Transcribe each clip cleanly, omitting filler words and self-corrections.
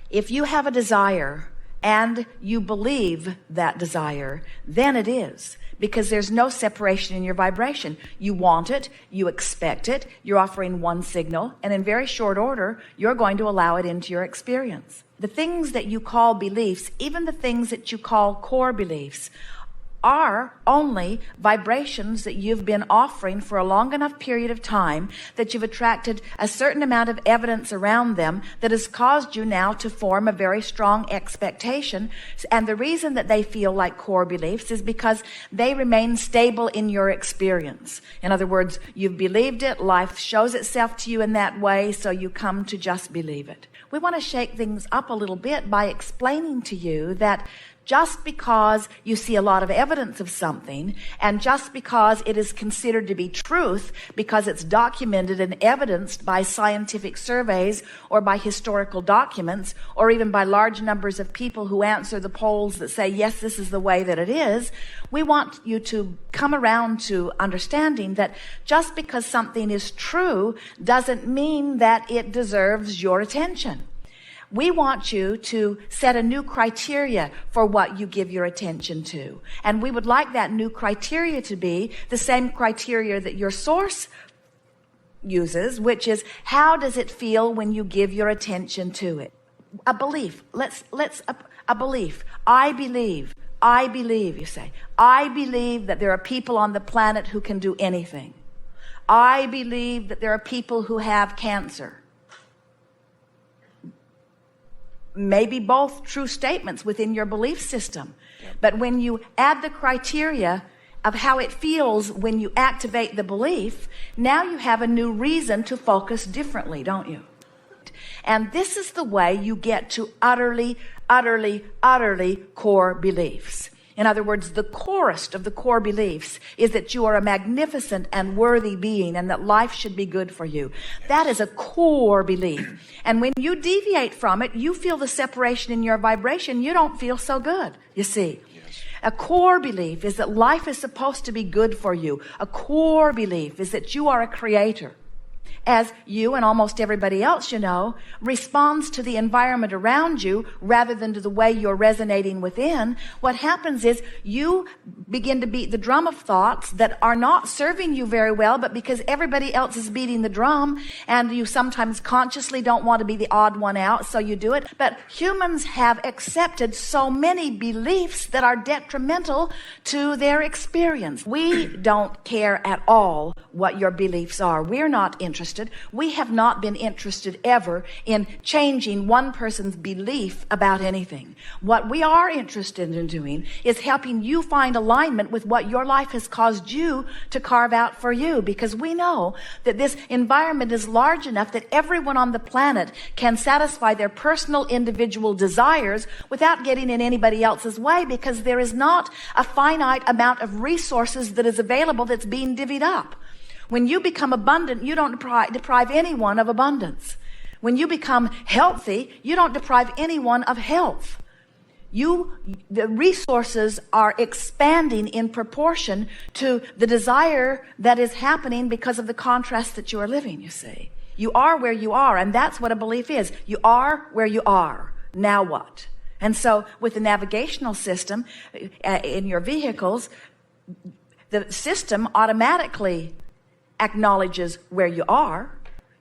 If you have a desire and you believe that desire, then it is, because there's no separation in your vibration. You want it, you expect it, you're offering one signal, and in very short order, you're going to allow it into your experience. The things that you call beliefs, even the things that you call core beliefs, are only vibrations that you've been offering for a long enough period of time that you've attracted a certain amount of evidence around them that has caused you now to form a very strong expectation. And the reason that they feel like core beliefs is because they remain stable in your experience. In other words, you've believed it, life shows itself to you in that way, so you come to just believe it. We want to shake things up a little bit by explaining to you that just because you see a lot of evidence of something, and just because it is considered to be truth, because it's documented and evidenced by scientific surveys or by historical documents, or even by large numbers of people who answer the polls that say, yes, this is the way that it is, we want you to come around to understanding that just because something is true doesn't mean that it deserves your attention. We want you to set a new criteria for what you give your attention to. And we would like that new criteria to be the same criteria that your source uses, which is, how does it feel when you give your attention to it? A belief. A belief. I believe, you say. I believe that there are people on the planet who can do anything. I believe that there are people who have cancer. Maybe both true statements within your belief system. But when you add the criteria of how it feels when you activate the belief, now you have a new reason to focus differently, don't you? And this is the way you get to utterly core beliefs. In other words, the corest of the core beliefs is that you are a magnificent and worthy being and that life should be good for you. That is a core belief. And when you deviate from it, you feel the separation in your vibration. You don't feel so good, you see. Yes. A core belief is that life is supposed to be good for you. A core belief is that you are a creator. As you and almost everybody else you know responds to the environment around you rather than to the way you're resonating within, what happens is you begin to beat the drum of thoughts that are not serving you very well, but because everybody else is beating the drum, and you sometimes consciously don't want to be the odd one out, so you do it. But humans have accepted so many beliefs that are detrimental to their experience. We don't care at all what your beliefs are. We're not interested. We have not been interested ever in changing one person's belief about anything. What we are interested in doing is helping you find alignment with what your life has caused you to carve out for you, because we know that this environment is large enough that everyone on the planet can satisfy their personal individual desires without getting in anybody else's way, because there is not a finite amount of resources that is available that's being divvied up. When you become abundant, you don't deprive anyone of abundance. When you become healthy, you don't deprive anyone of health. The resources are expanding in proportion to the desire that is happening because of the contrast that you are living, you see. You are where you are, and that's what a belief is. You are where you are. Now what? And so with the navigational system in your vehicles, the system automatically acknowledges where you are.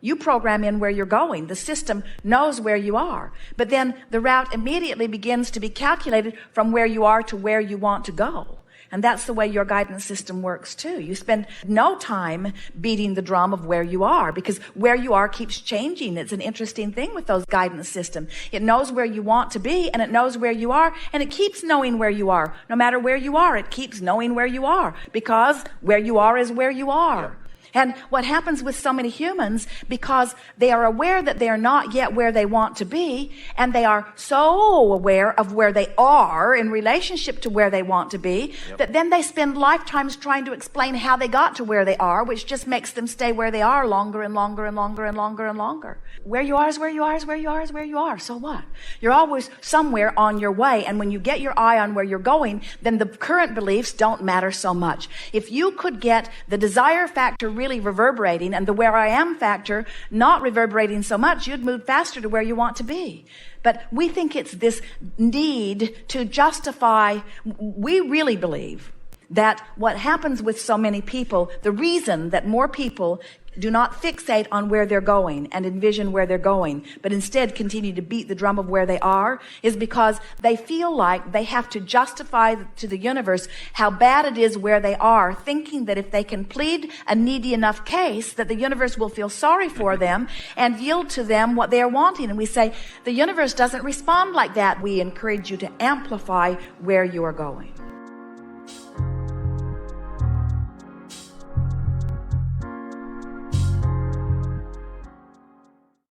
You program in where you're going. The system knows where you are. But then the route immediately begins to be calculated from where you are to where you want to go. And that's the way your guidance system works too. You spend no time beating the drum of where you are, because where you are keeps changing. It's an interesting thing with those guidance systems. It knows where you want to be, and it knows where you are, and it keeps knowing where you are. No matter where you are, it keeps knowing where you are, because where you are is where you are. And what happens with so many humans, because they are aware that they are not yet where they want to be, and they are so aware of where they are in relationship to where they want to be, that then they spend lifetimes trying to explain how they got to where they are, which just makes them stay where they are longer and longer and longer and longer and longer. Where you are is where you are is where you are is where you are. So what? You're always somewhere on your way, and when you get your eye on where you're going, then the current beliefs don't matter so much. If you could get the desire factor really reverberating, and the where I am factor not reverberating so much, you'd move faster to where you want to be. But we think it's this need to justify. We really believe that what happens with so many people, the reason that more people do not fixate on where they're going and envision where they're going, but instead continue to beat the drum of where they are, is because they feel like they have to justify to the universe how bad it is where they are, thinking that if they can plead a needy enough case, that the universe will feel sorry for them and yield to them what they are wanting. And we say, the universe doesn't respond like that. We encourage you to amplify where you are going.